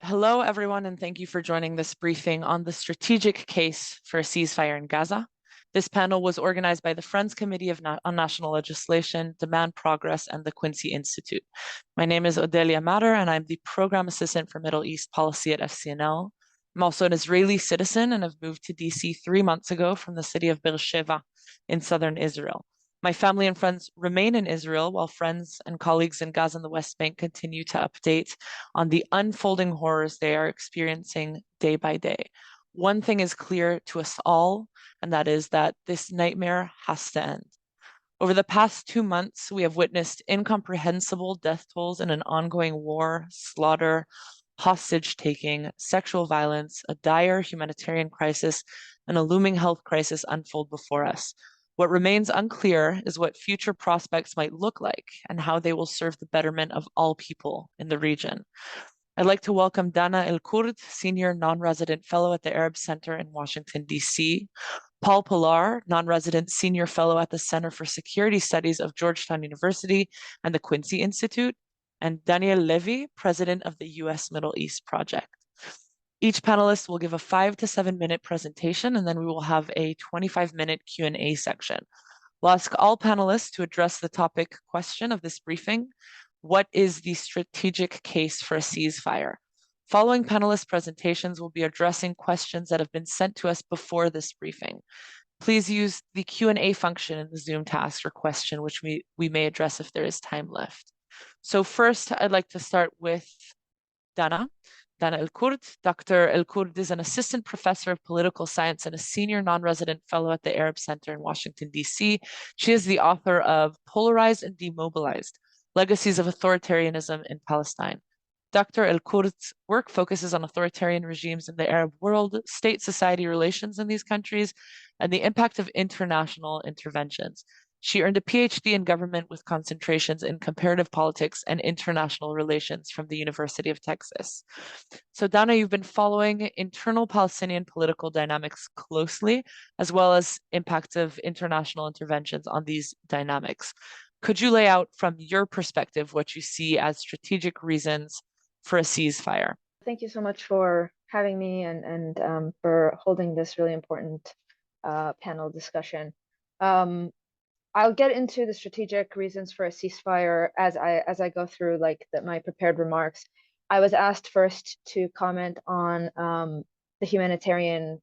Hello, everyone, and thank you for joining this briefing on the strategic case for a ceasefire in Gaza. This panel was organized by the Friends Committee on National Legislation, Demand Progress, and the Quincy Institute. My name is Odeliya, and I'm the Program Assistant for Middle East Policy at FCNL. I'm also an Israeli citizen and have moved to DC 3 months ago from the city of Beersheba in southern Israel. My family and friends remain in Israel, while friends and colleagues in Gaza and the West Bank continue to update on the unfolding horrors they are experiencing day by day. One thing is clear to us all, and that is that this nightmare has to end. Over the past 2 months, we have witnessed incomprehensible death tolls in an ongoing war, slaughter, hostage taking, sexual violence, a dire humanitarian crisis, and a looming health crisis unfold before us. What remains unclear is what future prospects might look like and how they will serve the betterment of all people in the region. I'd like to welcome Dana El-Kurd, Senior Non-Resident Fellow at the Arab Center in Washington, D.C., Paul Pilar, Non-Resident Senior Fellow at the Center for Security Studies of Georgetown University and the Quincy Institute, and Daniel Levy, President of the U.S. Middle East Project. Each panelist will give a 5 to 7 minute presentation, and then we will have a 25-minute Q&A section. We'll ask all panelists to address the topic question of this briefing: what is the strategic case for a ceasefire? Following panelist presentations, we'll be addressing questions that have been sent to us before this briefing. Please use the Q&A function in the Zoom to ask your question, which we may address if there is time left. So first, I'd like to start with Dana El-Kurd. Dr. El-Kurd is an assistant professor of political science and a senior non-resident fellow at the Arab Center in Washington, D.C. She is the author of Polarized and Demobilized: Legacies of Authoritarianism in Palestine. Dr. El-Kurd's work focuses on authoritarian regimes in the Arab world, state-society relations in these countries, and the impact of international interventions. She earned a PhD in government with concentrations in comparative politics and international relations from the University of Texas. So Dana, you've been following internal Palestinian political dynamics closely, as well as impacts of international interventions on these dynamics. Could you lay out from your perspective what you see as strategic reasons for a ceasefire? Thank you so much for having me and for holding this really important panel discussion. I'll get into the strategic reasons for a ceasefire as I go through my prepared remarks. I was asked first to comment on the humanitarian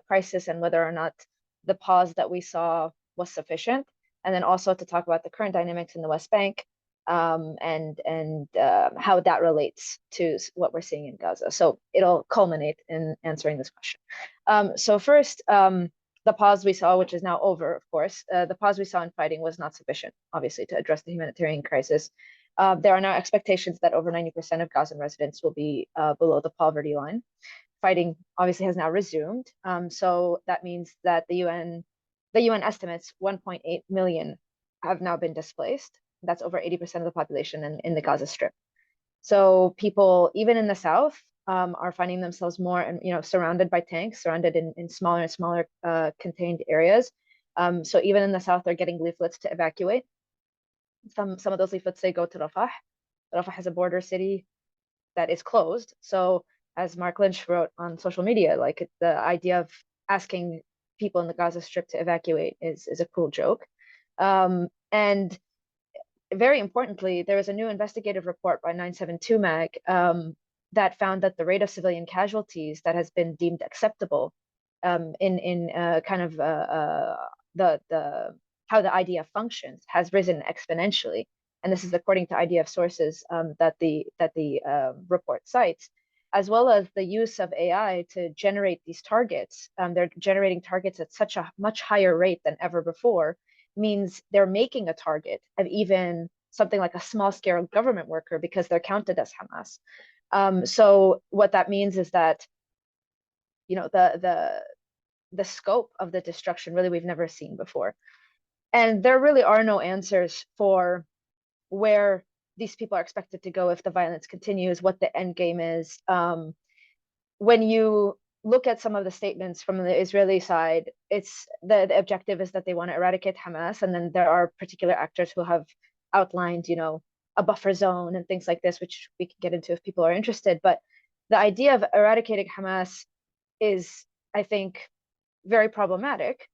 crisis and whether or not the pause that we saw was sufficient, and then also to talk about the current dynamics in the West Bank and how that relates to what we're seeing in Gaza. So it'll culminate in answering this question. So first, the pause we saw, which is now over, of course, the pause we saw in fighting was not sufficient, obviously, to address the humanitarian crisis. There are now expectations that over 90% of Gazan residents will be below the poverty line. Fighting obviously has now resumed. So that means that the UN estimates 1.8 million have now been displaced. That's over 80% of the population in the Gaza Strip. So people, even in the south, are finding themselves more and surrounded by tanks, surrounded in smaller and smaller contained areas. So even in the south, they're getting leaflets to evacuate. Some of those leaflets say go to Rafah. Rafah has a border city that is closed. So as Mark Lynch wrote on social media, the idea of asking people in the Gaza Strip to evacuate is a cruel joke. And very importantly, there was a new investigative report by 972 Mag that found that the rate of civilian casualties that has been deemed acceptable in kind of how the IDF functions has risen exponentially, and this is according to IDF sources that the report cites, as well as the use of AI to generate these targets. They're generating targets at such a much higher rate than ever before, means they're making a target of even something like a small-scale government worker because they're counted as Hamas. So what that means is that, the scope of the destruction really we've never seen before. And there really are no answers for where these people are expected to go if the violence continues, what the end game is. When you look at some of the statements from the Israeli side, it's the objective is that they want to eradicate Hamas, and then there are particular actors who have outlined, a buffer zone and things like this, which we can get into if people are interested. But the idea of eradicating Hamas is, I think, very problematic,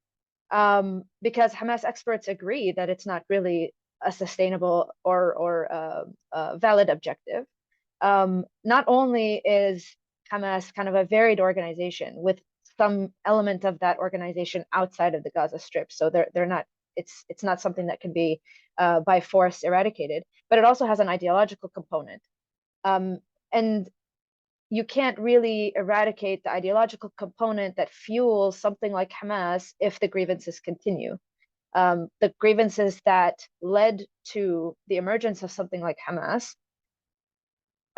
because Hamas experts agree that it's not really a sustainable or valid objective. Not only is Hamas kind of a varied organization with some element of that organization outside of the Gaza Strip, so they're not, it's not something that can be by force eradicated, but it also has an ideological component. And you can't really eradicate the ideological component that fuels something like Hamas if the grievances continue. The grievances that led to the emergence of something like Hamas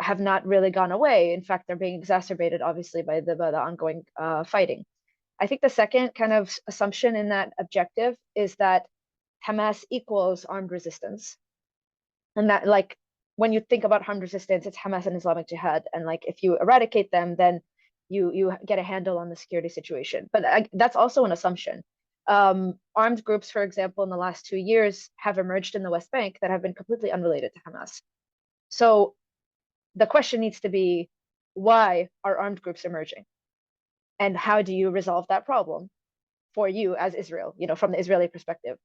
have not really gone away. In fact, they're being exacerbated, obviously, by the ongoing fighting. I think the second kind of assumption in that objective is that Hamas equals armed resistance. And that, like, when you think about armed resistance, it's Hamas and Islamic Jihad. And like, if you eradicate them, then you get a handle on the security situation. But that's also an assumption. Armed groups, for example, in the last 2 years have emerged in the West Bank that have been completely unrelated to Hamas. So the question needs to be, why are armed groups emerging? And how do you resolve that problem for you as Israel, from the Israeli perspective?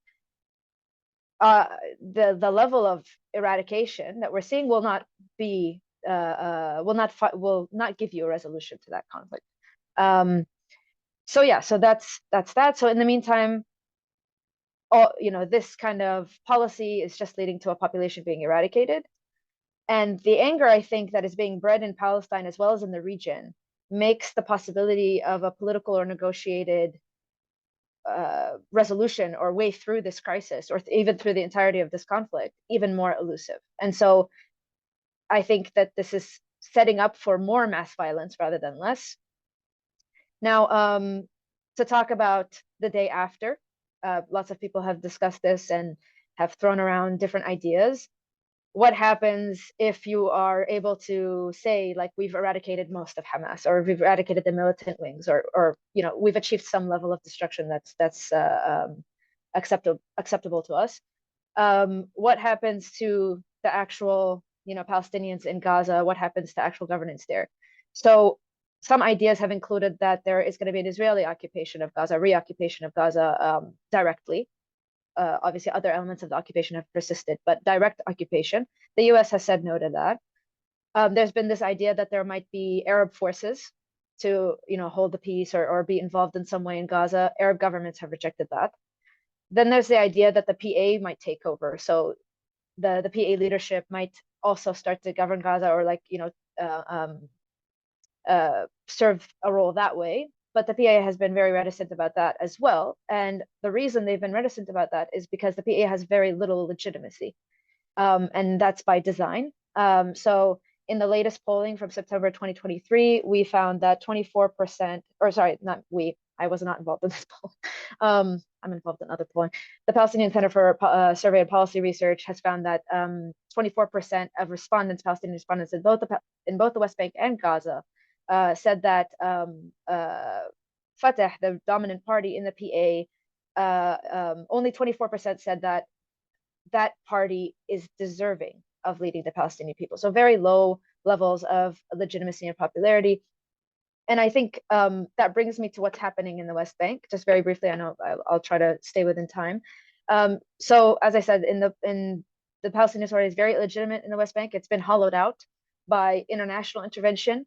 The level of eradication that we're seeing will not be will not give you a resolution to that conflict. So yeah, so that's that. So in the meantime, this kind of policy is just leading to a population being eradicated. And the anger, I think, that is being bred in Palestine as well as in the region makes the possibility of a political or negotiated resolution or way through this crisis, or even through the entirety of this conflict, even more elusive. And so I think that this is setting up for more mass violence rather than less. Now, to talk about the day after, lots of people have discussed this and have thrown around different ideas. What happens if you are able to say, like, we've eradicated most of Hamas, or we've eradicated the militant wings, or we've achieved some level of destruction that's acceptable to us? What happens to the actual Palestinians in Gaza? What happens to actual governance there? So some ideas have included that there is going to be an Israeli occupation of Gaza, reoccupation of Gaza directly. Obviously, other elements of the occupation have persisted, but direct occupation, the US has said no to that. There's been this idea that there might be Arab forces to hold the peace or be involved in some way in Gaza. Arab governments have rejected that. Then there's the idea that the PA might take over. So the PA leadership might also start to govern Gaza, or serve a role that way. But the PA has been very reticent about that as well. And the reason they've been reticent about that is because the PA has very little legitimacy. And that's by design. So in the latest polling from September 2023, we found that 24%, or sorry, not we, I was not involved in this poll. I'm involved in other polling. The Palestinian Center for Survey and Policy Research has found that 24% of respondents, Palestinian respondents in both the West Bank and Gaza, said that Fatah, the dominant party in the PA, only 24% said that that party is deserving of leading the Palestinian people. So very low levels of legitimacy and popularity. And I think that brings me to what's happening in the West Bank. Just very briefly, I know I'll try to stay within time. So as I said, in the Palestinian Authority is very illegitimate in the West Bank. It's been hollowed out by international intervention.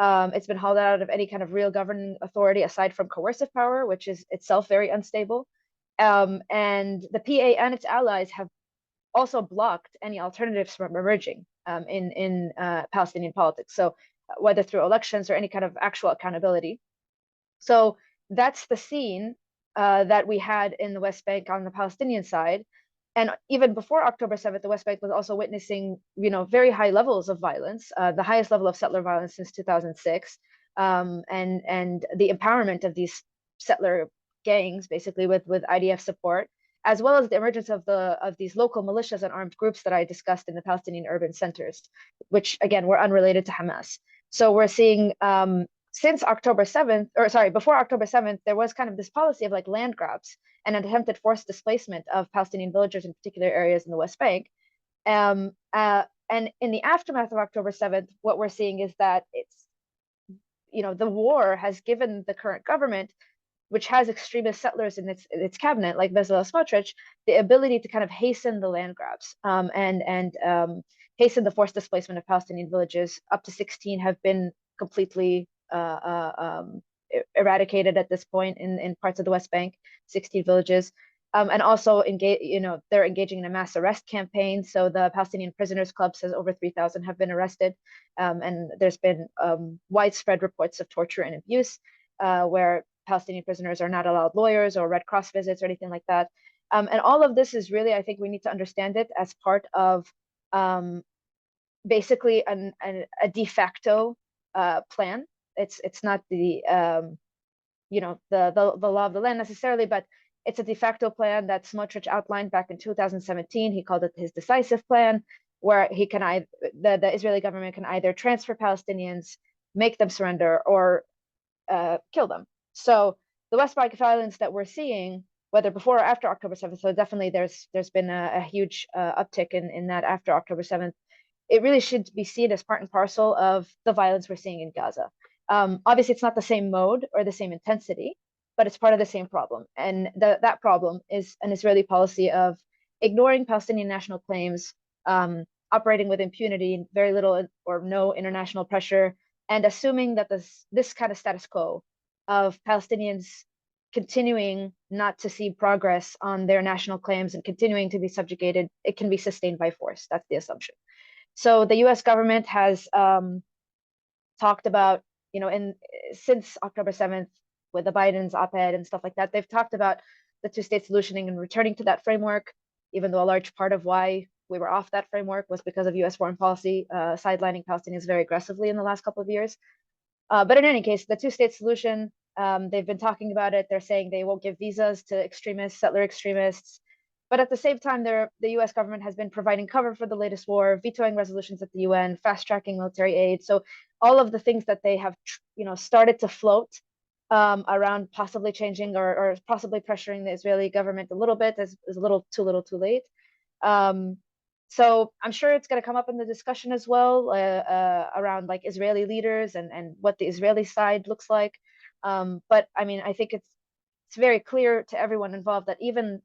It's been hollowed out of any kind of real governing authority aside from coercive power, which is itself very unstable. And the PA and its allies have also blocked any alternatives from emerging in Palestinian politics. So whether through elections or any kind of actual accountability. So that's the scene that we had in the West Bank on the Palestinian side. And even before October 7th, the West Bank was also witnessing, very high levels of violence, the highest level of settler violence since 2006, and the empowerment of these settler gangs, basically with IDF support, as well as the emergence of these local militias and armed groups that I discussed in the Palestinian urban centers, which again were unrelated to Hamas. So we're seeing since October 7th, or sorry, before October 7th, there was kind of this policy of like land grabs and an attempted forced displacement of Palestinian villagers in particular areas in the West Bank. And in the aftermath of October 7th, what we're seeing is that the war has given the current government, which has extremist settlers in its cabinet, like Bezalel Smotrich, the ability to kind of hasten the land grabs and hasten the forced displacement of Palestinian villages. Up to 16 have been completely eradicated at this point in parts of the West Bank, 16 villages. And also they're engaging in a mass arrest campaign. So the Palestinian Prisoners Club says over 3,000 have been arrested. And there's been widespread reports of torture and abuse, where Palestinian prisoners are not allowed lawyers or Red Cross visits or anything like that. And all of this is really, I think we need to understand it as part of basically a de facto plan. It's not the law of the land necessarily, but it's a de facto plan that Smotrich outlined back in 2017. He called it his decisive plan, where the Israeli government can either transfer Palestinians, make them surrender, or kill them. So the West Bank violence that we're seeing, whether before or after October 7th, so definitely there's been a huge uptick in that after October 7th. It really should be seen as part and parcel of the violence we're seeing in Gaza. Obviously, it's not the same mode or the same intensity, but it's part of the same problem. And that problem is an Israeli policy of ignoring Palestinian national claims, operating with impunity, very little or no international pressure, and assuming that this kind of status quo of Palestinians continuing not to see progress on their national claims and continuing to be subjugated, it can be sustained by force. That's the assumption. So the U.S. government has talked about, since October 7th, with the Biden's op-ed and stuff like that, they've talked about the two-state solutioning and returning to that framework, even though a large part of why we were off that framework was because of U.S. foreign policy sidelining Palestinians very aggressively in the last couple of years. But in any case, the two-state solution, they've been talking about it. They're saying they won't give visas to extremists, settler extremists. But at the same time, the U.S. government has been providing cover for the latest war, vetoing resolutions at the UN, fast-tracking military aid. So all of the things that they have, started to float around possibly changing or possibly pressuring the Israeli government a little bit is a little too late. So I'm sure it's going to come up in the discussion as well around like Israeli leaders and what the Israeli side looks like. But I mean, I think it's very clear to everyone involved that even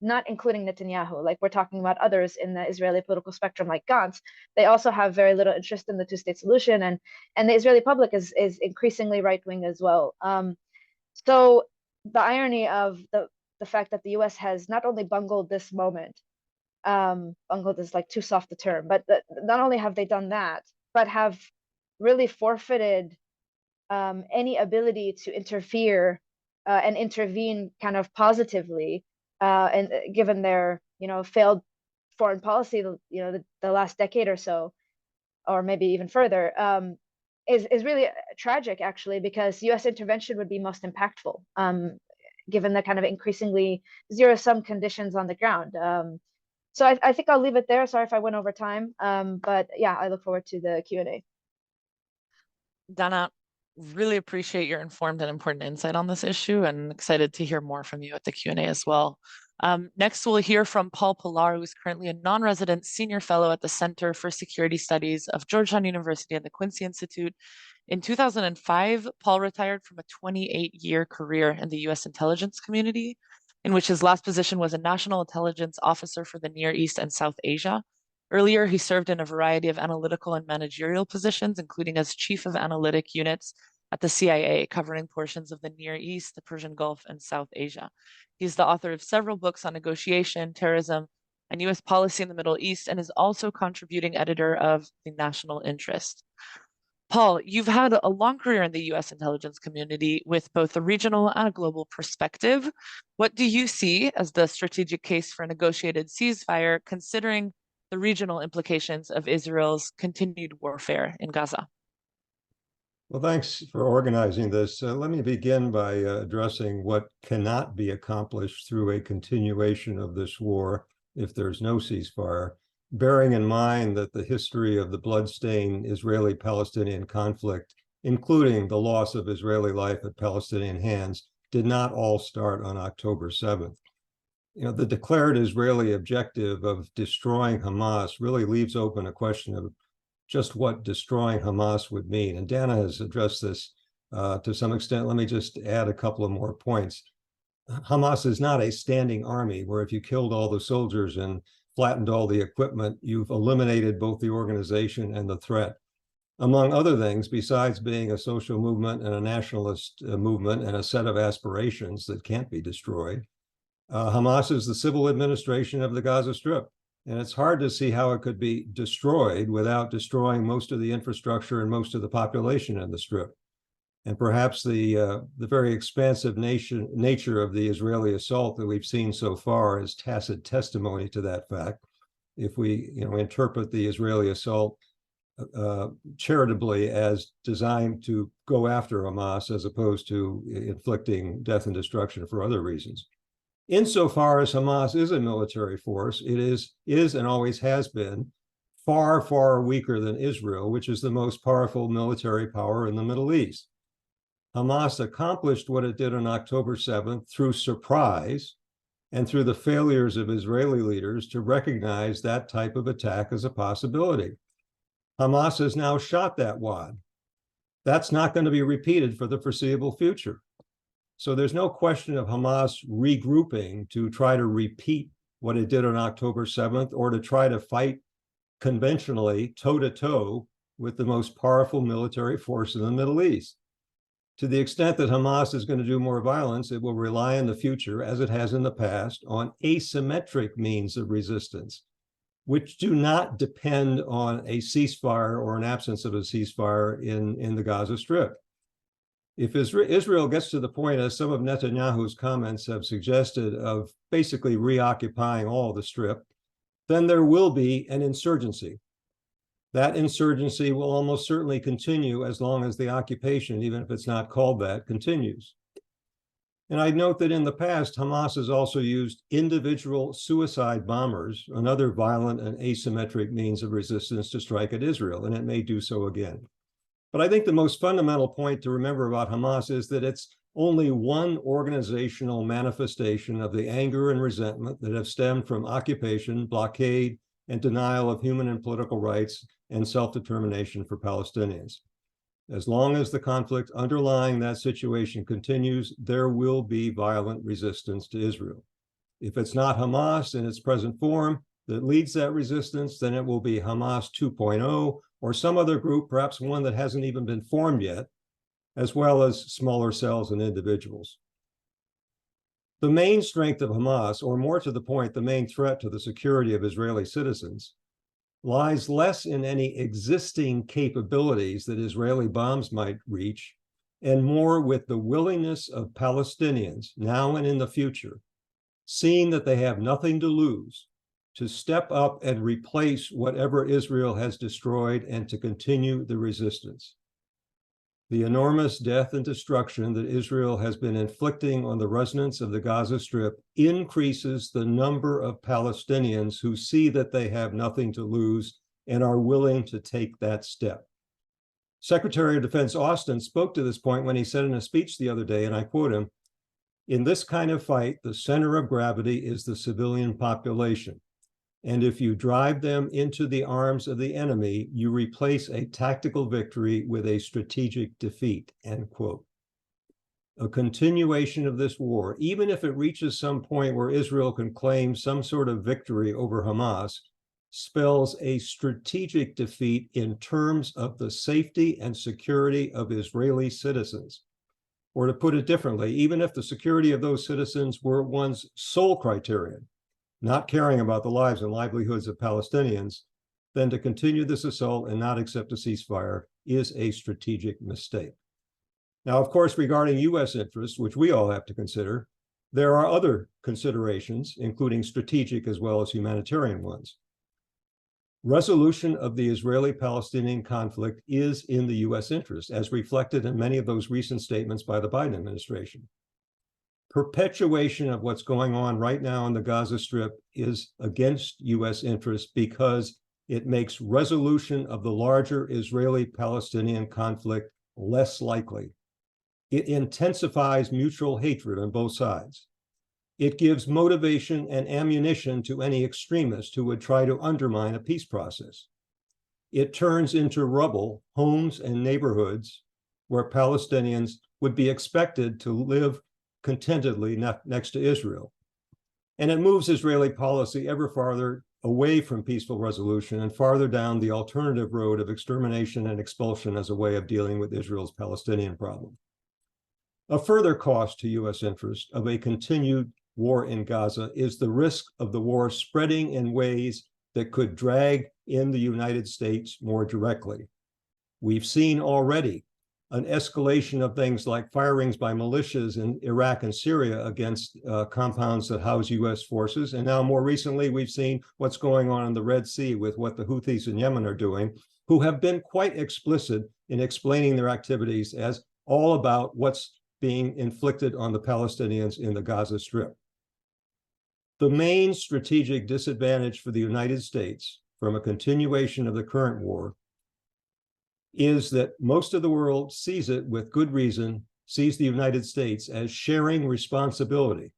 not including Netanyahu, like we're talking about others in the Israeli political spectrum, like Gantz, they also have very little interest in the two-state solution, and the Israeli public is increasingly right-wing as well. So the irony of the fact that the U.S. has not only bungled this moment, bungled is like too soft a term, but not only have they done that, but have really forfeited any ability to interfere and intervene kind of positively. And given their, failed foreign policy, the last decade or so, or maybe even further, is really tragic, actually, because U.S. intervention would be most impactful, given the kind of increasingly zero-sum conditions on the ground. So I think I'll leave it there. Sorry if I went over time, but yeah, I look forward to the Q&A. Dana, really appreciate your informed and important insight on this issue, and excited to hear more from you at the Q&A as well. Next, we'll hear from Paul Pilar, who is currently a non-resident senior fellow at the Center for Security Studies of Georgetown University and the Quincy Institute. In 2005, Paul retired from a 28-year career in the U.S. intelligence community, in which his last position was a national intelligence officer for the Near East and South Asia. Earlier, he served in a variety of analytical and managerial positions, including as chief of analytic units at the CIA, covering portions of the Near East, the Persian Gulf, and South Asia. He's the author of several books on negotiation, terrorism, and U.S. policy in the Middle East, and is also contributing editor of The National Interest. Paul, you've had a long career in the U.S. intelligence community with both a regional and a global perspective. What do you see as the strategic case for a negotiated ceasefire, considering the regional implications of Israel's continued warfare in Gaza? Well, thanks for organizing this. Let me begin by addressing what cannot be accomplished through a continuation of this war if there's no ceasefire, bearing in mind that the history of the bloodstained Israeli-Palestinian conflict, including the loss of Israeli life at Palestinian hands, did not all start on October 7th. The declared Israeli objective of destroying Hamas really leaves open a question of just what destroying Hamas would mean. And Dana has addressed this To some extent, let me just add a couple of more points. Hamas is not a standing army where if you killed all the soldiers and flattened all the equipment, you've eliminated both the organization and the threat. Among other things, besides being a social movement and a nationalist movement and a set of aspirations that can't be destroyed, Hamas is the civil administration of the Gaza Strip. And it's hard to see how it could be destroyed without destroying most of the infrastructure and most of the population in the Strip. And perhaps the very expansive nature of the Israeli assault that we've seen so far is tacit testimony to that fact. If we interpret the Israeli assault charitably as designed to go after Hamas as opposed to inflicting death and destruction for other reasons. Insofar as Hamas is a military force, it is and always has been far, far weaker than Israel, which is the most powerful military power in the Middle East. Hamas accomplished what it did on October 7th through surprise and through the failures of Israeli leaders to recognize that type of attack as a possibility. Hamas has now shot that wad. That's not going to be repeated for the foreseeable future. So there's no question of Hamas regrouping to try to repeat what it did on October 7th or to try to fight conventionally toe-to-toe with the most powerful military force in the Middle East. To the extent that Hamas is going to do more violence, it will rely in the future, as it has in the past, on asymmetric means of resistance, which do not depend on a ceasefire or an absence of a ceasefire in the Gaza Strip. If Israel gets to the point, as some of Netanyahu's comments have suggested, of basically reoccupying all the Strip, then there will be an insurgency. That insurgency will almost certainly continue as long as the occupation, even if it's not called that, continues. And I note that in the past, Hamas has also used individual suicide bombers, another violent and asymmetric means of resistance to strike at Israel, and it may do so again. But I think the most fundamental point to remember about Hamas is that it's only one organizational manifestation of the anger and resentment that have stemmed from occupation, blockade, and denial of human and political rights and self-determination for Palestinians. As long as the conflict underlying that situation continues, there will be violent resistance to Israel. If it's not Hamas in its present form that leads that resistance, then it will be Hamas 2.0 or some other group, perhaps one that hasn't even been formed yet, as well as smaller cells and individuals. The main strength of Hamas, or more to the point, the main threat to the security of Israeli citizens, lies less in any existing capabilities that Israeli bombs might reach, and more with the willingness of Palestinians, now and in the future, seeing that they have nothing to lose, to step up and replace whatever Israel has destroyed and to continue the resistance. The enormous death and destruction that Israel has been inflicting on the residents of the Gaza Strip increases the number of Palestinians who see that they have nothing to lose and are willing to take that step. Secretary of Defense Austin spoke to this point when he said in a speech the other day, and I quote him, "In this kind of fight, the center of gravity is the civilian population. And if you drive them into the arms of the enemy, you replace a tactical victory with a strategic defeat," end quote. A continuation of this war, even if it reaches some point where Israel can claim some sort of victory over Hamas, spells a strategic defeat in terms of the safety and security of Israeli citizens. Or to put it differently, even if the security of those citizens were one's sole criterion, not caring about the lives and livelihoods of Palestinians, then to continue this assault and not accept a ceasefire is a strategic mistake. Now, of course, regarding U.S. interests, which we all have to consider, there are other considerations, including strategic as well as humanitarian ones. Resolution of the Israeli-Palestinian conflict is in the U.S. interest, as reflected in many of those recent statements by the Biden administration. Perpetuation of what's going on right now in the Gaza Strip is against U.S. interests because it makes resolution of the larger Israeli-Palestinian conflict less likely. It intensifies mutual hatred on both sides. It gives motivation and ammunition to any extremist who would try to undermine a peace process. It turns into rubble homes and neighborhoods where Palestinians would be expected to live contentedly next to Israel. And it moves Israeli policy ever farther away from peaceful resolution and farther down the alternative road of extermination and expulsion as a way of dealing with Israel's Palestinian problem. A further cost to U.S. interest of a continued war in Gaza is the risk of the war spreading in ways that could drag in the United States more directly. We've seen already an escalation of things like firings by militias in Iraq and Syria against compounds that house U.S. forces. And now more recently, we've seen what's going on in the Red Sea with what the Houthis in Yemen are doing, who have been quite explicit in explaining their activities as all about what's being inflicted on the Palestinians in the Gaza Strip. The main strategic disadvantage for the United States from a continuation of the current war is that most of the world sees it with good reason, sees the United States as sharing responsibility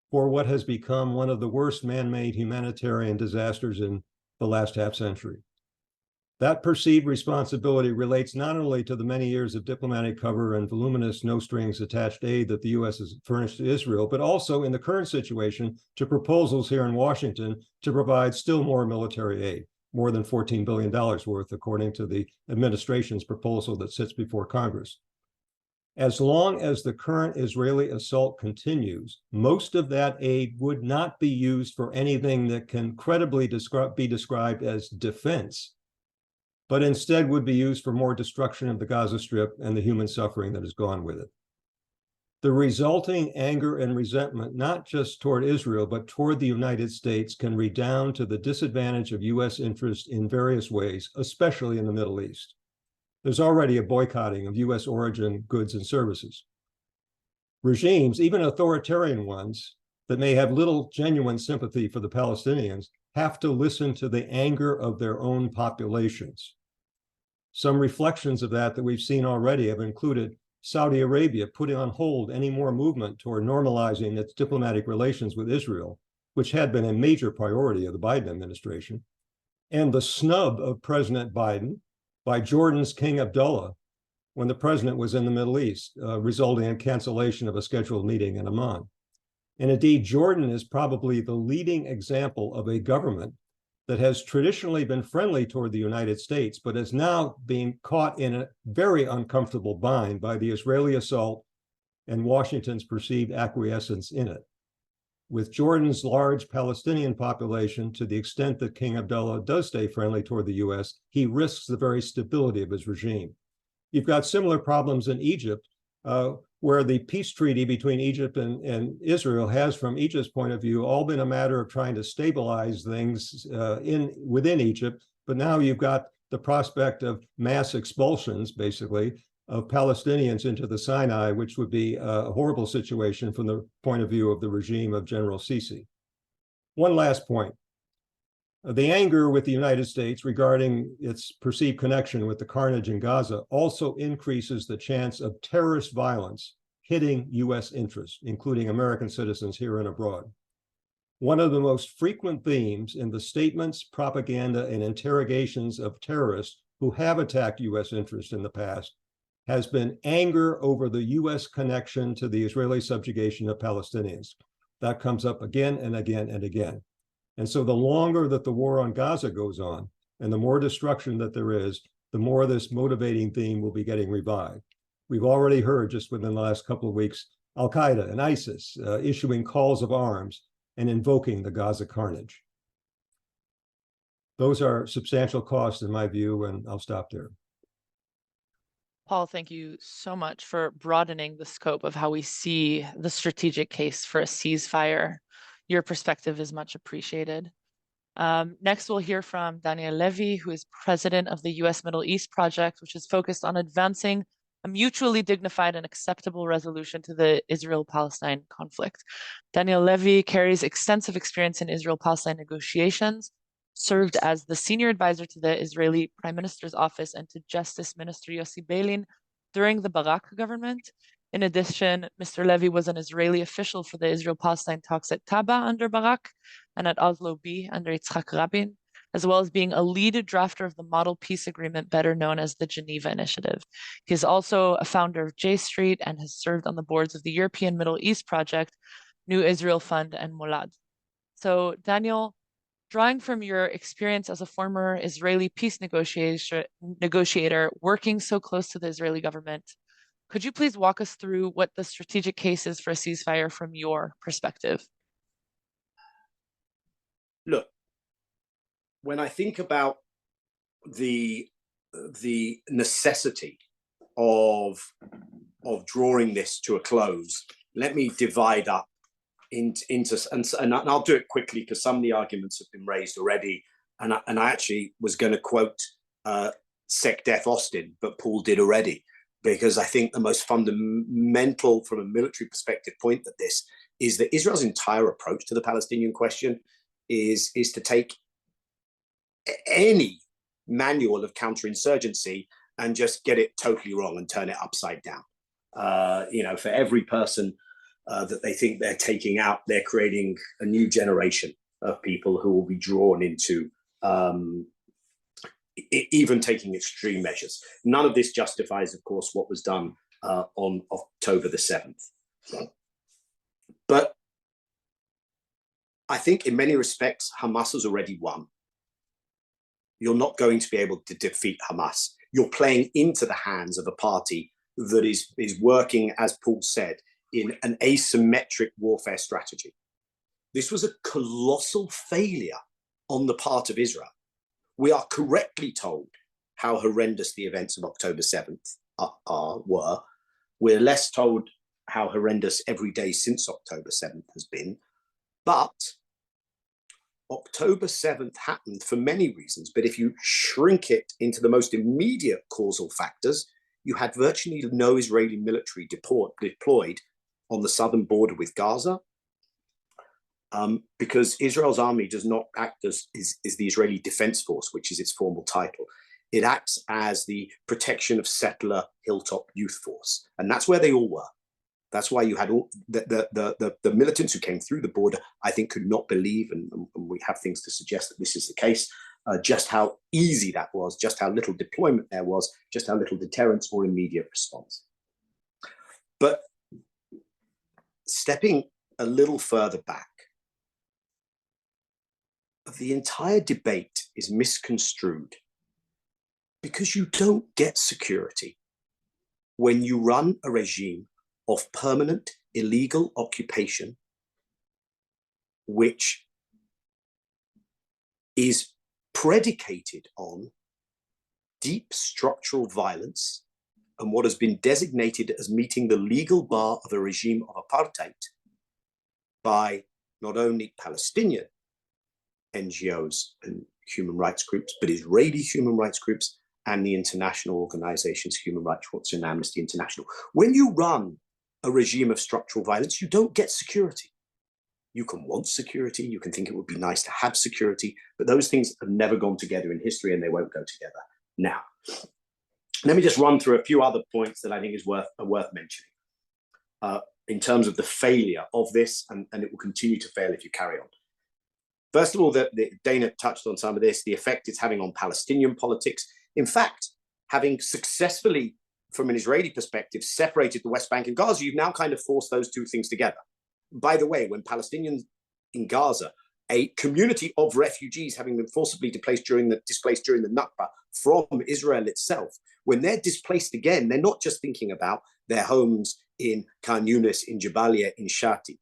for what has become one of the worst man-made humanitarian disasters in the last half century. That perceived responsibility relates not only to the many years of diplomatic cover and voluminous no-strings-attached aid that the U.S. has furnished to Israel, but also in the current situation to proposals here in Washington to provide still more military aid, more than $14 billion worth, according to the administration's proposal that sits before Congress. As long as the current Israeli assault continues, most of that aid would not be used for anything that can credibly be described as defense, but instead would be used for more destruction of the Gaza Strip and the human suffering that has gone with it. The resulting anger and resentment, not just toward Israel, but toward the United States, can redound to the disadvantage of U.S. interest in various ways, especially in the Middle East. There's already a boycotting of U.S. origin goods and services. Regimes, even authoritarian ones, that may have little genuine sympathy for the Palestinians, have to listen to the anger of their own populations. Some reflections of that we've seen already have included Saudi Arabia putting on hold any more movement toward normalizing its diplomatic relations with Israel, which had been a major priority of the Biden administration, and the snub of President Biden by Jordan's King Abdullah when the president was in the Middle East, resulting in cancellation of a scheduled meeting in Amman. And indeed, Jordan is probably the leading example of a government that has traditionally been friendly toward the United States, but is now being caught in a very uncomfortable bind by the Israeli assault and Washington's perceived acquiescence in it. With Jordan's large Palestinian population, to the extent that King Abdullah does stay friendly toward the US, he risks the very stability of his regime. You've got similar problems in Egypt, where the peace treaty between Egypt and Israel has, from Egypt's point of view, all been a matter of trying to stabilize things within Egypt. But now you've got the prospect of mass expulsions, basically, of Palestinians into the Sinai, which would be a horrible situation from the point of view of the regime of General Sisi. One last point. The anger with the United States regarding its perceived connection with the carnage in Gaza also increases the chance of terrorist violence hitting U.S. interests, including American citizens here and abroad. One of the most frequent themes in the statements, propaganda, and interrogations of terrorists who have attacked U.S. interests in the past has been anger over the U.S. connection to the Israeli subjugation of Palestinians. That comes up again and again and again. And so the longer that the war on Gaza goes on, and the more destruction that there is, the more this motivating theme will be getting revived. We've already heard just within the last couple of weeks, Al-Qaeda and ISIS issuing calls of arms and invoking the Gaza carnage. Those are substantial costs in my view, and I'll stop there. Paul, thank you so much for broadening the scope of how we see the strategic case for a ceasefire. Your perspective is much appreciated. Next, we'll hear from Daniel Levy, who is president of the U.S. Middle East Project, which is focused on advancing a mutually dignified and acceptable resolution to the Israel-Palestine conflict. Daniel Levy carries extensive experience in Israel-Palestine negotiations, served as the senior advisor to the Israeli Prime Minister's office and to Justice Minister Yossi Beilin during the Barak government. In addition, Mr. Levy was an Israeli official for the Israel-Palestine talks at Taba under Barak and at Oslo B under Yitzhak Rabin. as well as being a lead drafter of the Model Peace Agreement, better known as the Geneva Initiative. He is also a founder of J Street and has served on the boards of the European Middle East Project, New Israel Fund, and Molad. So, Daniel, drawing from your experience as a former Israeli peace negotiator working so close to the Israeli government, could you please walk us through what the strategic case is for a ceasefire from your perspective? Look, when I think about the necessity of drawing this to a close, let me divide up into and I'll do it quickly because some of the arguments have been raised already, and I actually was going to quote Sec Def Austin, but Paul did already, because I think the most fundamental from a military perspective point of this is that Israel's entire approach to the Palestinian question is to take any manual of counterinsurgency and just get it totally wrong and turn it upside down. For every person that they think they're taking out, they're creating a new generation of people who will be drawn into even taking extreme measures. None of this justifies, of course, what was done on October the 7th. But I think in many respects, Hamas has already won. You're not going to be able to defeat Hamas. You're playing into the hands of a party that is working, as Paul said, in an asymmetric warfare strategy. This was a colossal failure on the part of Israel. We are correctly told how horrendous the events of October 7th were. We're less told how horrendous every day since October 7th has been. But October 7th happened for many reasons. But if you shrink it into the most immediate causal factors, you had virtually no Israeli military deployed on the southern border with Gaza, because Israel's army does not act as the Israeli Defense Force, which is its formal title. It acts as the protection of settler hilltop youth force. And that's where they all were. That's why you had all the militants who came through the border, I think, could not believe, and we have things to suggest that this is the case, just how easy that was, just how little deployment there was, just how little deterrence or immediate response. But stepping a little further back, the entire debate is misconstrued because you don't get security when you run a regime of permanent illegal occupation, which is predicated on deep structural violence and what has been designated as meeting the legal bar of a regime of apartheid by not only Palestinian NGOs and human rights groups, but Israeli human rights groups and the international organizations, Human Rights Watch and Amnesty International. When you run a regime of structural violence, you don't get security. You can want security, you can think it would be nice to have security, but those things have never gone together in history and they won't go together now. Let me just run through a few other points that I think is worth mentioning in terms of the failure of this, and it will continue to fail if you carry on. First of all, Dana touched on some of this, the effect it's having on Palestinian politics. In fact, having successfully, from an Israeli perspective, separated the West Bank and Gaza, you've now kind of forced those two things together. By the way, when Palestinians in Gaza, a community of refugees having been forcibly displaced during the Nakba from Israel itself, when they're displaced again, they're not just thinking about their homes in Khan Yunis, in Jabalia, in Shati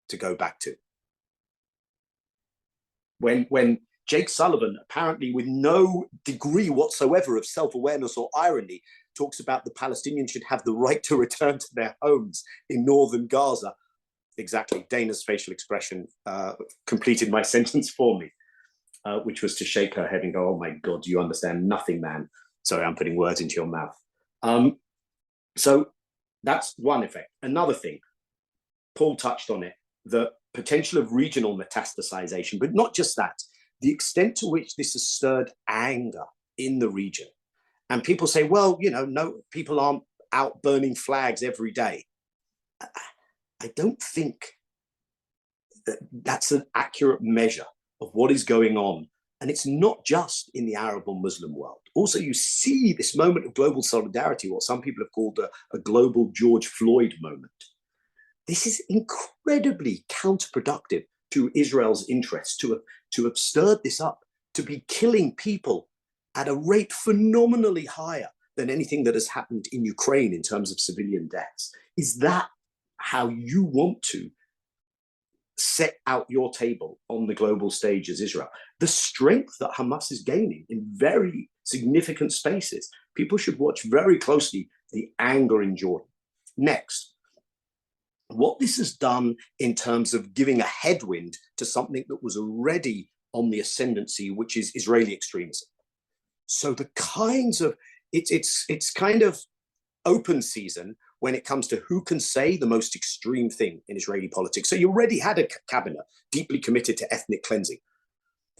to go back to. When Jake Sullivan, apparently with no degree whatsoever of self-awareness or irony, talks about the Palestinians should have the right to return to their homes in northern Gaza. Exactly, Dana's facial expression completed my sentence for me, which was to shake her head and go, oh my God, you understand nothing, man. Sorry, I'm putting words into your mouth. So that's one effect. Another thing, Paul touched on it, the potential of regional metastasization, but not just that, the extent to which this has stirred anger in the region. And people say, well, no, people aren't out burning flags every day. I don't think that that's an accurate measure of what is going on And it's not just in the Arab or Muslim world. Also, you see this moment of global solidarity, what some people have called a global George Floyd moment. This is incredibly counterproductive to Israel's interests, to have stirred this up, to be killing people at a rate phenomenally higher than anything that has happened in Ukraine in terms of civilian deaths. Is that how you want to set out your table on the global stage as Israel? The strength that Hamas is gaining in very significant spaces. People should watch very closely the anger in Jordan. Next, what this has done in terms of giving a headwind to something that was already on the ascendancy, which is Israeli extremism. So the kinds of, it's kind of open season when it comes to who can say the most extreme thing in Israeli politics. So you already had a cabinet deeply committed to ethnic cleansing.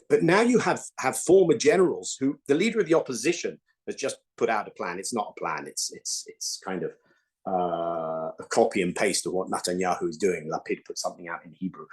But now you have former generals who, the leader of the opposition has just put out a plan. It's not a plan. It's kind of a copy and paste of what Netanyahu is doing. Lapid put something out in Hebrew.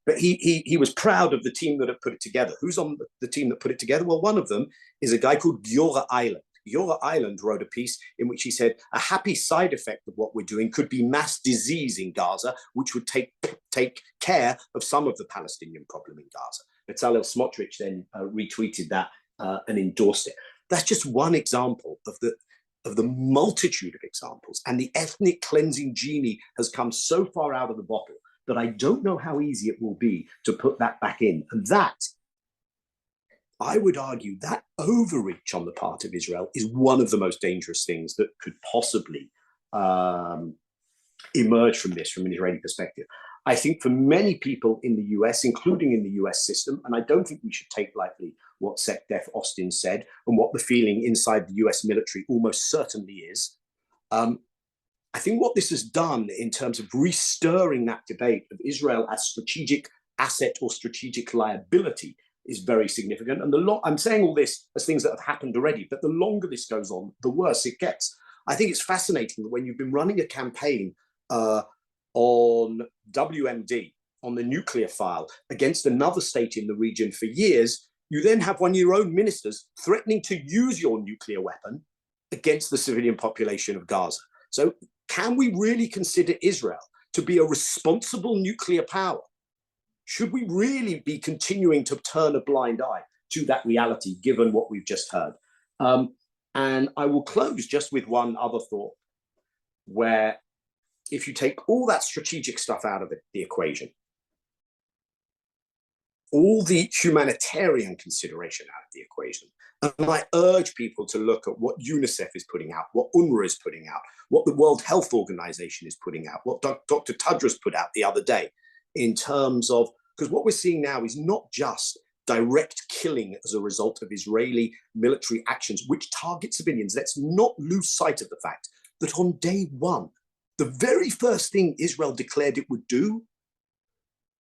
But he was proud of the team that had put it together. Who's on the team that put it together? Well, one of them is a guy called Giora Island. Giora Island wrote a piece in which he said a happy side effect of what we're doing could be mass disease in Gaza, which would take care of some of the Palestinian problem in Gaza. Bezalel Smotrich then retweeted that and endorsed it. That's just one example of the multitude of examples. And the ethnic cleansing genie has come so far out of the bottle that I don't know how easy it will be to put that back in. And that, I would argue, that overreach on the part of Israel is one of the most dangerous things that could possibly emerge from this, from an Israeli perspective. I think for many people in the US, including in the US system, and I don't think we should take lightly what SecDef Austin said and what the feeling inside the US military almost certainly is, I think what this has done in terms of restirring that debate of Israel as strategic asset or strategic liability is very significant. And I'm saying all this as things that have happened already, but the longer this goes on, the worse it gets. I think it's fascinating that when you've been running a campaign on WMD, on the nuclear file, against another state in the region for years, you then have one of your own ministers threatening to use your nuclear weapon against the civilian population of Gaza. So can we really consider Israel to be a responsible nuclear power? Should we really be continuing to turn a blind eye to that reality, given what we've just heard? And I will close just with one other thought, where if you take all that strategic stuff out of the equation, all the humanitarian consideration out of the equation, and I urge people to look at what UNICEF is putting out, what UNRWA is putting out, what the World Health Organization is putting out, what Dr. Tadros put out the other day, in terms of, because what we're seeing now is not just direct killing as a result of Israeli military actions, which target civilians. Let's not lose sight of the fact that on day one, the very first thing Israel declared it would do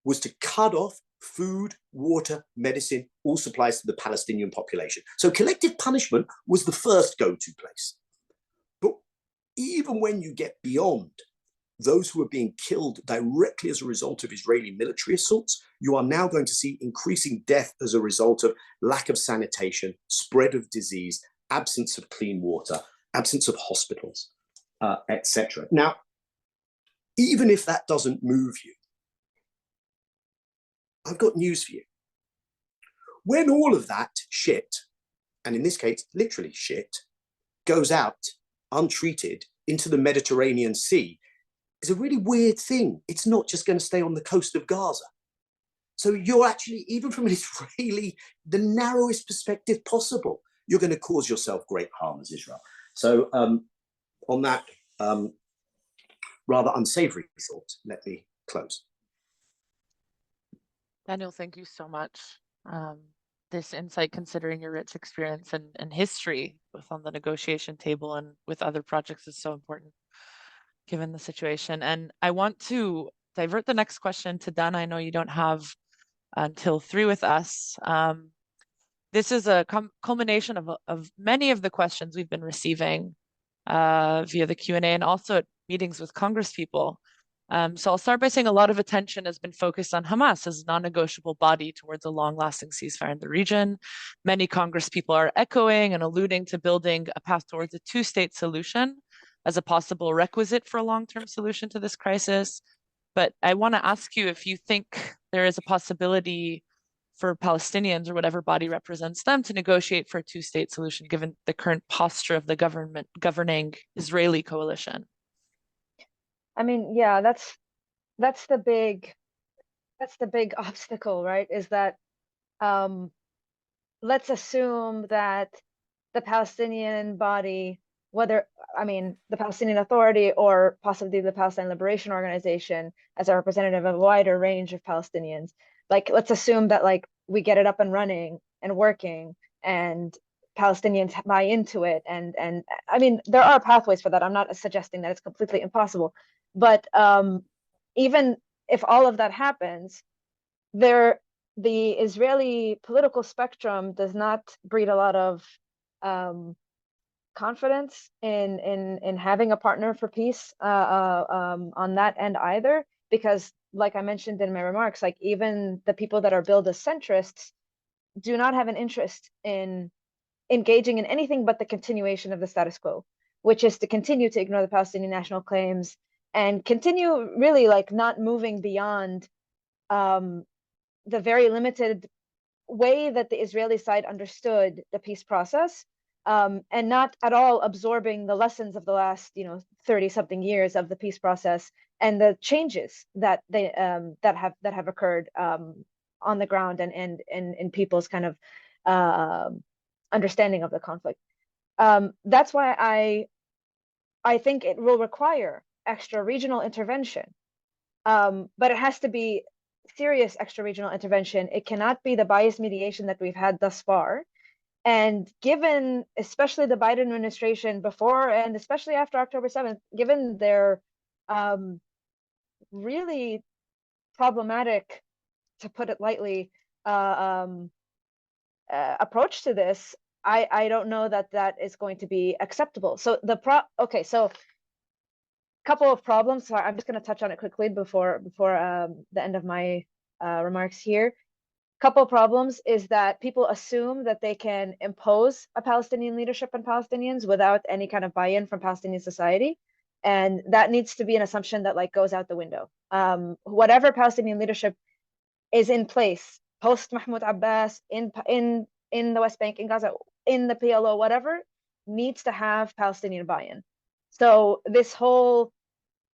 was to cut off food, water, medicine, all supplies to the Palestinian population. So collective punishment was the first go-to place. But even when you get beyond those who are being killed directly as a result of Israeli military assaults, you are now going to see increasing death as a result of lack of sanitation, spread of disease, absence of clean water, absence of hospitals, etc. Now, even if that doesn't move you, I've got news for you. When all of that shit, and in this case, literally shit, goes out untreated into the Mediterranean Sea, it's a really weird thing. It's not just going to stay on the coast of Gaza. So you're actually, even from an Israeli, the narrowest perspective possible, you're going to cause yourself great harm as Israel. So on that rather unsavory thought, let me close. Daniel, thank you so much. This insight, considering your rich experience and history, both on the negotiation table and with other projects, is so important, given the situation. And I want to divert the next question to Dana. I know you don't have until 3 with us. This is a culmination of many of the questions we've been receiving via the Q&A and also at meetings with Congress people. So I'll start by saying a lot of attention has been focused on Hamas as a non-negotiable body towards a long-lasting ceasefire in the region. Many Congress people are echoing and alluding to building a path towards a two-state solution as a possible requisite for a long-term solution to this crisis. But I want to ask you if you think there is a possibility for Palestinians or whatever body represents them to negotiate for a two-state solution, given the current posture of the governing Israeli coalition. I mean, yeah, that's the big obstacle, right? Is that let's assume that the Palestinian body, the Palestinian Authority or possibly the Palestine Liberation Organization as a representative of a wider range of Palestinians, like let's assume that like we get it up and running and working and Palestinians buy into it, and I mean there are pathways for that. I'm not suggesting that it's completely impossible, but even if all of that happens, the Israeli political spectrum does not breed a lot of confidence in having a partner for peace on that end either, because like I mentioned in my remarks, like even the people that are billed as centrists do not have an interest in engaging in anything but the continuation of the status quo, which is to continue to ignore the Palestinian national claims and continue really like not moving beyond the very limited way that the Israeli side understood the peace process, and not at all absorbing the lessons of the last 30-something years of the peace process and the changes that they that have occurred on the ground and in people's kind of understanding of the conflict. That's why I think it will require extra regional intervention, but it has to be serious extra regional intervention. It cannot be the biased mediation that we've had thus far. And given especially the Biden administration before and especially after October 7th, given their really problematic, to put it lightly, approach to this, I don't know that is going to be acceptable. So so couple of problems. So I'm just going to touch on it quickly before the end of my remarks here. Couple of problems is that people assume that they can impose a Palestinian leadership on Palestinians without any kind of buy-in from Palestinian society, and that needs to be an assumption that like goes out the window. Whatever Palestinian leadership is in place post Mahmoud Abbas in the West Bank, in Gaza, in the PLO, whatever, needs to have Palestinian buy-in. So this whole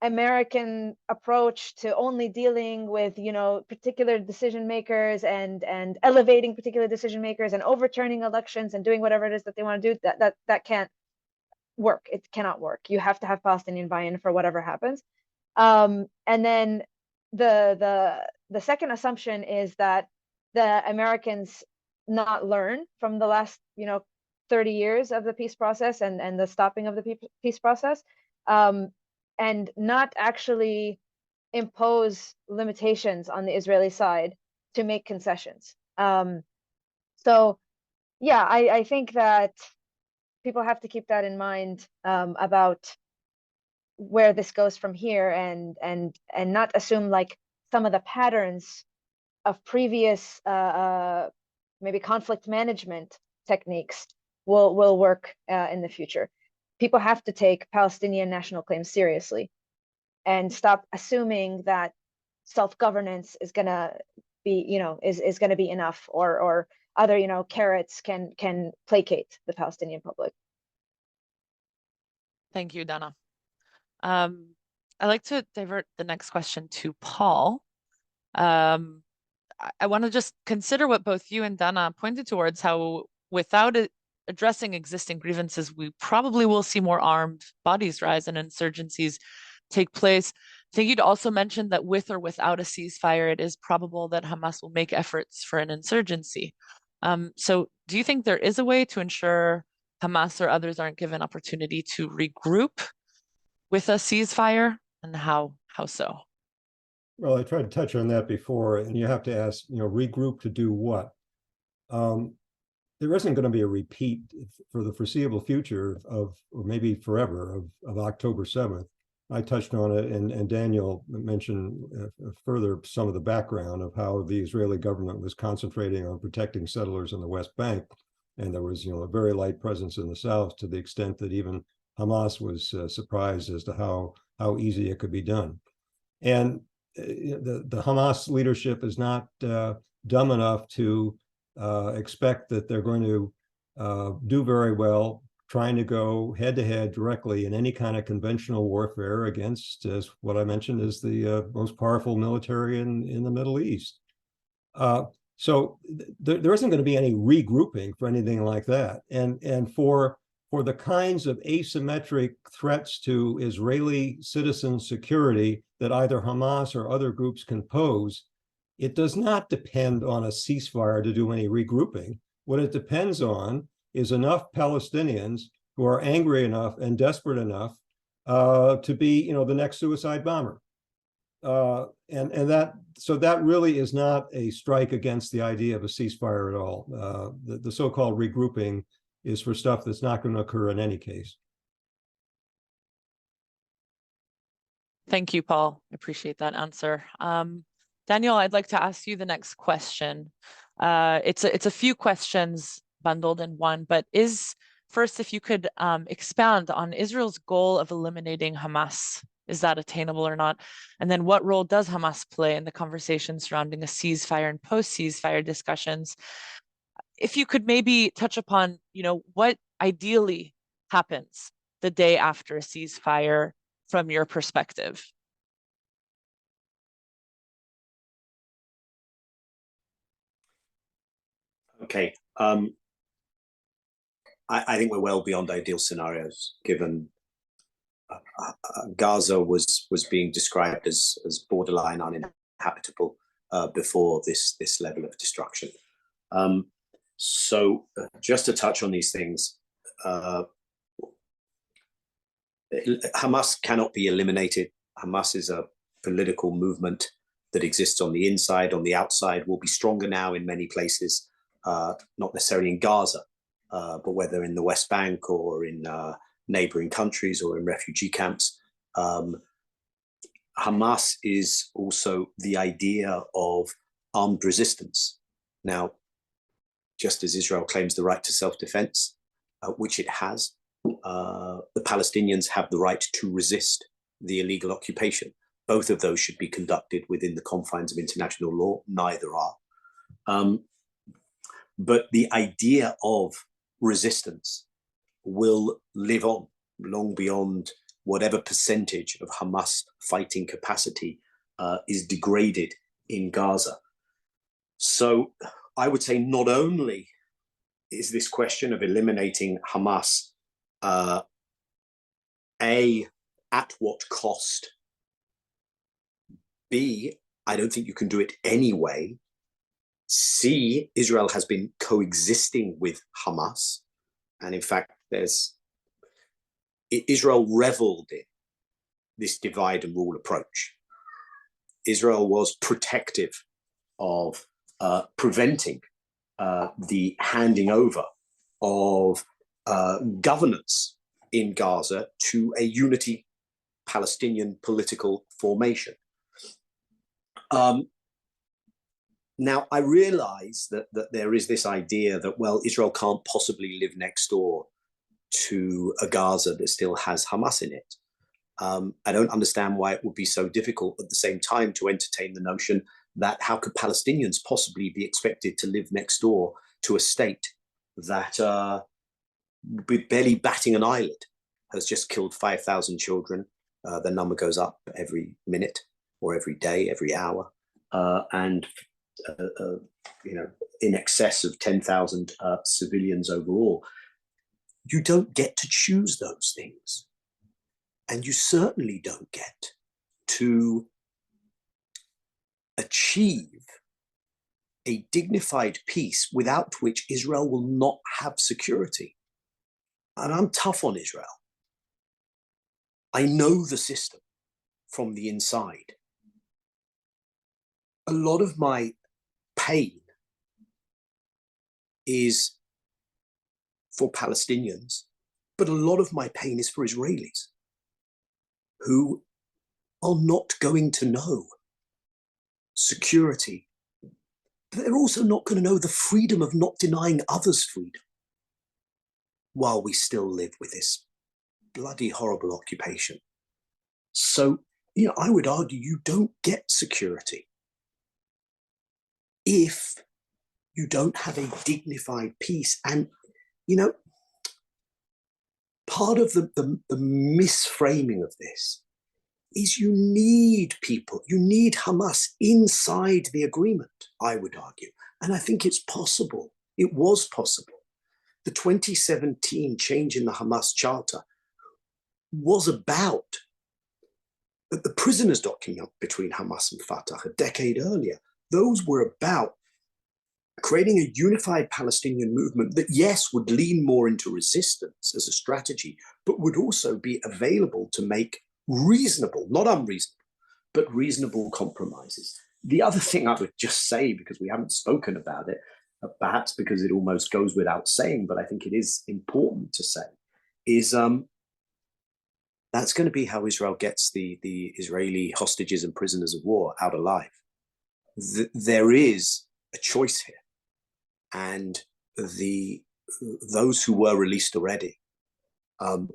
American approach to only dealing with particular decision makers and elevating particular decision makers and overturning elections and doing whatever it is that they want to do, that can't work. It cannot work. You have to have Palestinian buy-in for whatever happens. And then the second assumption is that the Americans not learn from the last 30 years of the peace process and the stopping of the peace process, and not actually impose limitations on the Israeli side to make concessions. So yeah, I think that people have to keep that in mind about where this goes from here, and not assume like some of the patterns of previous maybe conflict management techniques will work in the future. People have to take Palestinian national claims seriously and stop assuming that self-governance is gonna be, is gonna be enough, or other, carrots can placate the Palestinian public. Thank you, Dana. I'd like to divert the next question to Paul. I want to just consider what both you and Dana pointed towards, how without addressing existing grievances, we probably will see more armed bodies rise and insurgencies take place. I think you'd also mentioned that with or without a ceasefire, it is probable that Hamas will make efforts for an insurgency. So do you think there is a way to ensure Hamas or others aren't given opportunity to regroup with a ceasefire, and how so? Well, I tried to touch on that before, and you have to ask, regroup to do what? There isn't going to be a repeat for the foreseeable future or maybe forever of October 7th. I touched on it, and Daniel mentioned further some of the background of how the Israeli government was concentrating on protecting settlers in the West Bank, and there was, a very light presence in the South, to the extent that even Hamas was surprised as to how easy it could be done. And the Hamas leadership is not dumb enough to expect that they're going to do very well trying to go head-to-head directly in any kind of conventional warfare against, as what I mentioned, is the most powerful military in the Middle East. So there isn't going to be any regrouping for anything like that. And for the kinds of asymmetric threats to Israeli citizen security that either Hamas or other groups can pose, it does not depend on a ceasefire to do any regrouping. What it depends on is enough Palestinians who are angry enough and desperate enough to be, the next suicide bomber. And that really is not a strike against the idea of a ceasefire at all. The so-called regrouping is for stuff that's not going to occur in any case. Thank you, Paul. I appreciate that answer. Daniel, I'd like to ask you the next question. It's a few questions bundled in one, but first, if you could expand on Israel's goal of eliminating Hamas. Is that attainable or not? And then what role does Hamas play in the conversation surrounding a ceasefire and post-ceasefire discussions? If you could maybe touch upon, what ideally happens the day after a ceasefire from your perspective. Okay. I think we're well beyond ideal scenarios, given Gaza was being described as borderline uninhabitable before this level of destruction. So just to touch on these things, Hamas cannot be eliminated. Hamas is a political movement that exists on the inside, on the outside, will be stronger now in many places, not necessarily in Gaza, but whether in the West Bank or in neighboring countries or in refugee camps. Hamas is also the idea of armed resistance. Now, just as Israel claims the right to self-defense, which it has, the Palestinians have the right to resist the illegal occupation. Both of those should be conducted within the confines of international law. Neither are. But the idea of resistance will live on long beyond whatever percentage of Hamas fighting capacity is degraded in Gaza. So I would say not only is this question of eliminating Hamas A, at what cost? B, I don't think you can do it anyway. C, Israel has been coexisting with Hamas. And in fact, Israel reveled in this divide and rule approach. Israel was protective of preventing the handing over of governance in Gaza to a unity Palestinian political formation. Now, I realize that there is this idea that, well, Israel can't possibly live next door to a Gaza that still has Hamas in it. I don't understand why it would be so difficult at the same time to entertain the notion that how could Palestinians possibly be expected to live next door to a state that, with barely batting an eyelid, has just killed 5,000 children. The number goes up every minute or every day, every hour, and in excess of 10,000 civilians overall. You don't get to choose those things. And you certainly don't get to achieve a dignified peace without which Israel will not have security. And I'm tough on Israel. I know the system from the inside. A lot of my pain is for Palestinians, but a lot of my pain is for Israelis, who are not going to know security. But they're also not going to know the freedom of not denying others freedom while we still live with this bloody horrible occupation. So, you know, I would argue you don't get security if you don't have a dignified peace. And, you know, part of the misframing of this is you need people, you need Hamas inside the agreement, I would argue. And I think it's possible. It was possible. The 2017 change in the Hamas charter was about the prisoners document between Hamas and Fatah a decade earlier. Those were about creating a unified Palestinian movement that, yes, would lean more into resistance as a strategy, but would also be available to make reasonable, not unreasonable, but reasonable compromises. The other thing I would just say, because we haven't spoken about it, perhaps because it almost goes without saying, but I think it is important to say, is that's going to be how Israel gets the Israeli hostages and prisoners of war out alive. There is a choice here. And those who were released already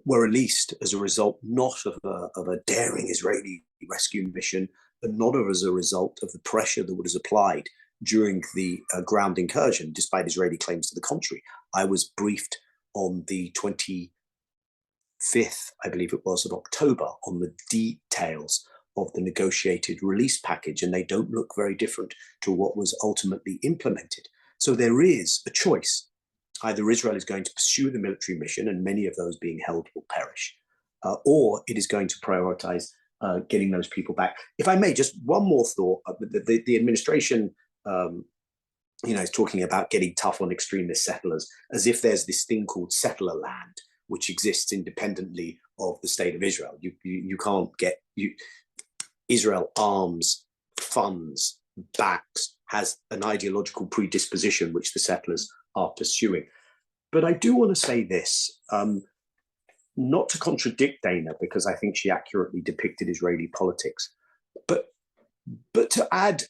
were released as a result not of a daring Israeli rescue mission, but not as a result of the pressure that was applied during the ground incursion, despite Israeli claims to the contrary. I was briefed on the 25th, I believe it was, of October on the details of the negotiated release package, and they don't look very different to what was ultimately implemented. So there is a choice. Either Israel is going to pursue the military mission, and many of those being held will perish, or it is going to prioritize getting those people back. If I may, just one more thought. The administration, is talking about getting tough on extremist settlers, as if there's this thing called settler land, which exists independently of the state of Israel. You can't get Israel arms, funds, backs, has an ideological predisposition which the settlers are pursuing. But I do want to say this, not to contradict Dana, because I think she accurately depicted Israeli politics, but to add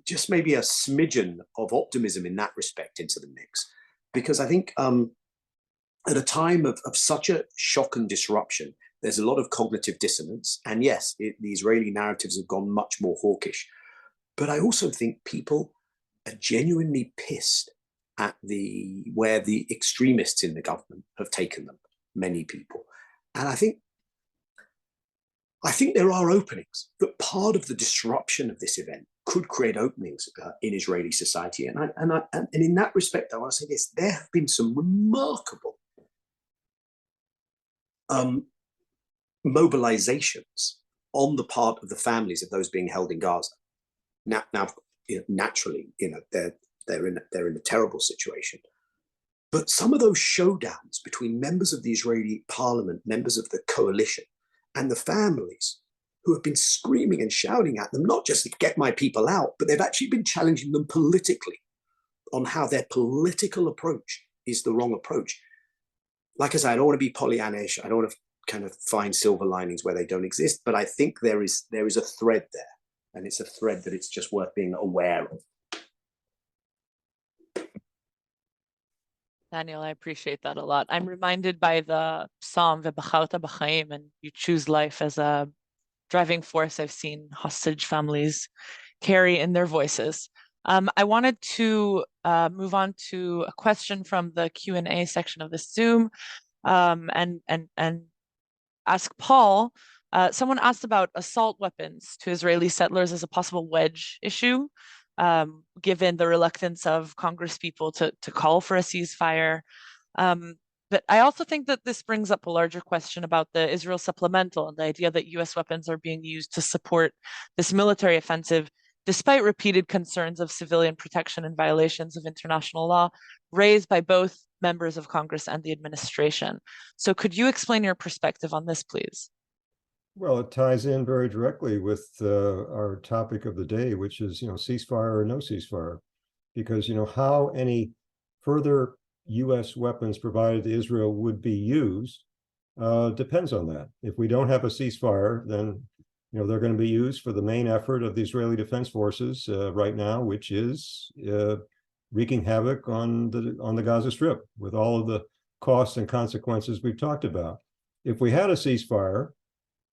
just maybe a smidgen of optimism in that respect into the mix, because I think at a time of such a shock and disruption, there's a lot of cognitive dissonance. And yes, the Israeli narratives have gone much more hawkish. But I also think people are genuinely pissed at where the extremists in the government have taken them, many people. And I think there are openings, that part of the disruption of this event could create openings in Israeli society. And in that respect, I want to say this, there have been some remarkable mobilizations on the part of the families of those being held in Gaza. Now, naturally, they're in a terrible situation. But some of those showdowns between members of the Israeli parliament, members of the coalition, and the families who have been screaming and shouting at them, not just to get my people out, but they've actually been challenging them politically on how their political approach is the wrong approach. Like I said, I don't want to be Pollyannish. I don't want to kind of find silver linings where they don't exist, but I think there is a thread there. And it's a thread that it's just worth being aware of. Daniel, I appreciate that a lot. I'm reminded by the psalm, V'bacharta b'chaim, and you choose life, as a driving force I've seen hostage families carry in their voices. I wanted to move on to a question from the Q&A section of the Zoom, and ask Paul. Someone asked about assault weapons to Israeli settlers as a possible wedge issue, given the reluctance of Congress people to call for a ceasefire. But I also think that this brings up a larger question about the Israel supplemental and the idea that US weapons are being used to support this military offensive, despite repeated concerns of civilian protection and violations of international law raised by both members of Congress and the administration. So could you explain your perspective on this, please? Well, it ties in very directly with our topic of the day, which is, ceasefire or no ceasefire, because, how any further U.S. weapons provided to Israel would be used depends on that. If we don't have a ceasefire, then they're going to be used for the main effort of the Israeli Defense Forces right now, which is wreaking havoc on the Gaza Strip with all of the costs and consequences we've talked about. If we had a ceasefire,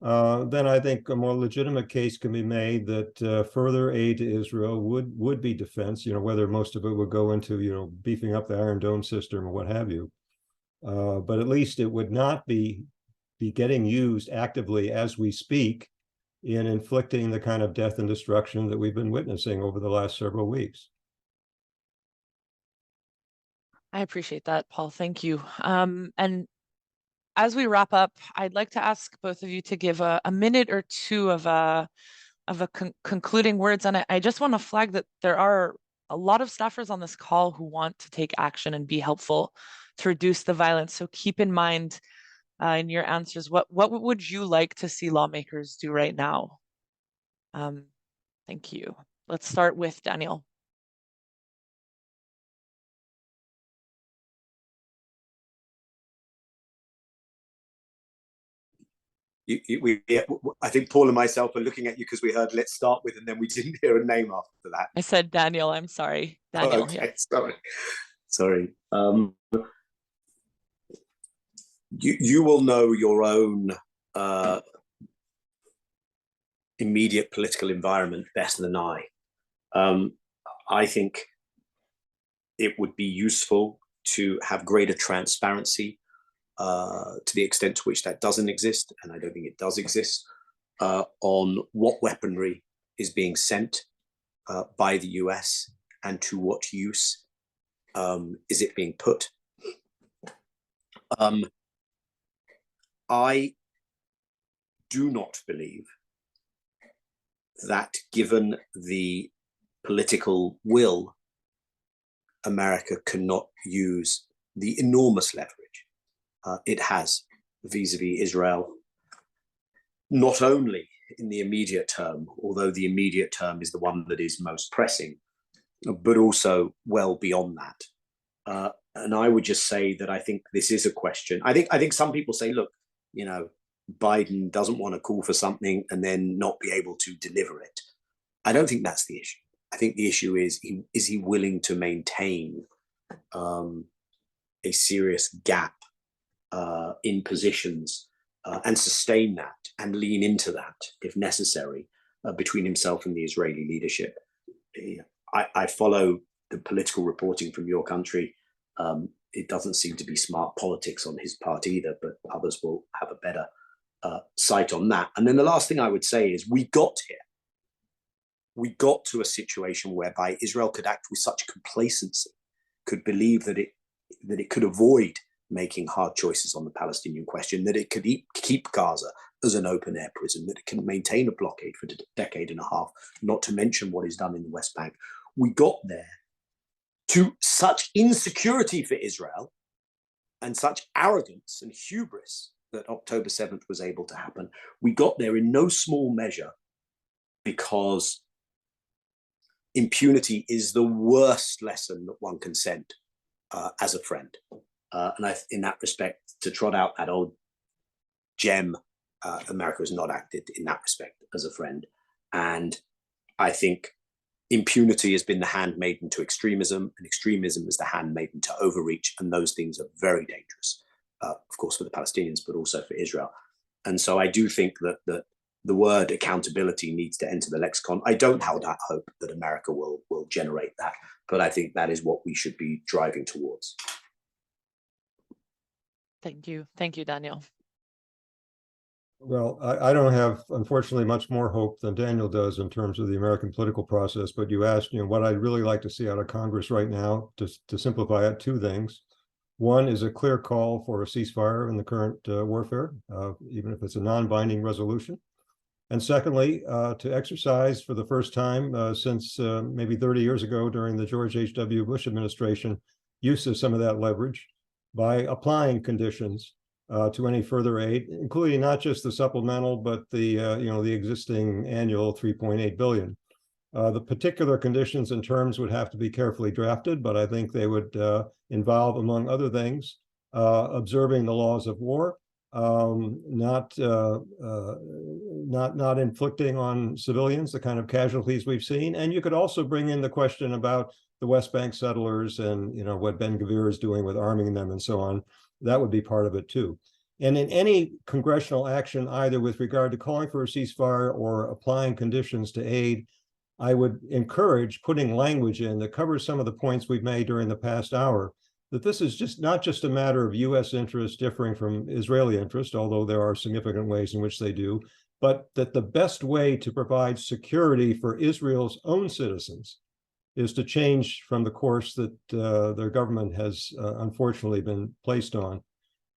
then I think a more legitimate case can be made that further aid to Israel would be defense, whether most of it would go into, beefing up the Iron Dome system or what have you. But at least it would not be getting used actively as we speak in inflicting the kind of death and destruction that we've been witnessing over the last several weeks. I appreciate that, Paul. Thank you. And as we wrap up, I'd like to ask both of you to give a minute or two of concluding words. And I just want to flag that there are a lot of staffers on this call who want to take action and be helpful to reduce the violence. So keep in mind in your answers, what would you like to see lawmakers do right now? Thank you. Let's start with Daniel. I think Paul and myself are looking at you because we heard "let's start with," and then we didn't hear a name after that. I said Daniel. I'm sorry, Daniel. Okay, yeah. Sorry. You will know your own immediate political environment better than I. I think it would be useful to have greater transparency to the extent to which that doesn't exist, and I don't think it does exist, on what weaponry is being sent by the US and to what use is it being put. I do not believe that, given the political will, America cannot use the enormous leverage it has vis-a-vis Israel, not only in the immediate term, although the immediate term is the one that is most pressing, but also well beyond that. And I would just say that I think this is a question. I think some people say, look, Biden doesn't want to call for something and then not be able to deliver it. I don't think that's the issue. I think the issue is he willing to maintain a serious gap in positions and sustain that and lean into that if necessary between himself and the Israeli leadership. I follow the political reporting from your country. It doesn't seem to be smart politics on his part either, but others will have a better sight on that. And then the last thing I would say is we got here. We got to a situation whereby Israel could act with such complacency, could believe that it could avoid making hard choices on the Palestinian question, that it could keep Gaza as an open-air prison, that it can maintain a blockade for a decade and a half, not to mention what is done in the West Bank. We got there to such insecurity for Israel and such arrogance and hubris that October 7th was able to happen. We got there in no small measure because impunity is the worst lesson that one can send as a friend. And in that respect, to trot out that old gem, America has not acted in that respect as a friend. And I think impunity has been the handmaiden to extremism, and extremism is the handmaiden to overreach. And those things are very dangerous, of course, for the Palestinians, but also for Israel. And so I do think that the word accountability needs to enter the lexicon. I don't have that hope that America will generate that, but I think that is what we should be driving towards. Thank you. Thank you, Daniel. Well, I don't have, unfortunately, much more hope than Daniel does in terms of the American political process. But you asked, what I'd really like to see out of Congress right now, to simplify it, two things. One is a clear call for a ceasefire in the current warfare, even if it's a non-binding resolution. And secondly, to exercise for the first time since maybe 30 years ago during the George H.W. Bush administration, use of some of that leverage by applying conditions to any further aid, including not just the supplemental, but the the existing annual $3.8 billion. The particular conditions and terms would have to be carefully drafted, but I think they would involve, among other things, observing the laws of war, not inflicting on civilians the kind of casualties we've seen. And you could also bring in the question about the West Bank settlers and what Ben-Gvir is doing with arming them and so on. That would be part of it too. And in any congressional action, either with regard to calling for a ceasefire or applying conditions to aid, I would encourage putting language in that covers some of the points we've made during the past hour, that this is not just a matter of U.S. interest differing from Israeli interest, although there are significant ways in which they do, but that the best way to provide security for Israel's own citizens is to change from the course that their government has unfortunately been placed on,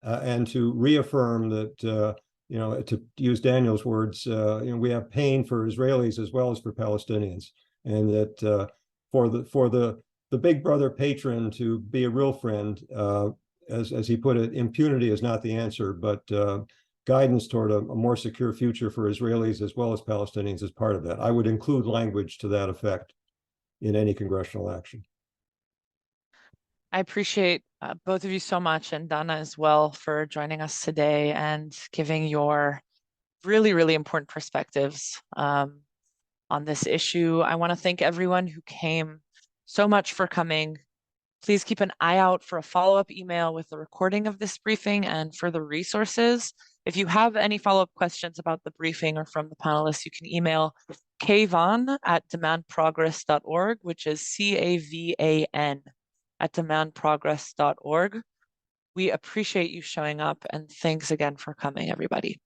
and to reaffirm that, to use Daniel's words, we have pain for Israelis as well as for Palestinians, and that for the big brother patron to be a real friend, as he put it, impunity is not the answer, but guidance toward a more secure future for Israelis as well as Palestinians is part of that. I would include language to that effect in any congressional action. I appreciate both of you so much, and Dana as well, for joining us today and giving your really, really important perspectives on this issue. I want to thank everyone who came so much for coming. Please keep an eye out for a follow-up email with the recording of this briefing and further resources. If you have any follow-up questions about the briefing or from the panelists, you can email kvan@demandprogress.org, which is CAVAN@demandprogress.org. We appreciate you showing up, and thanks again for coming, everybody.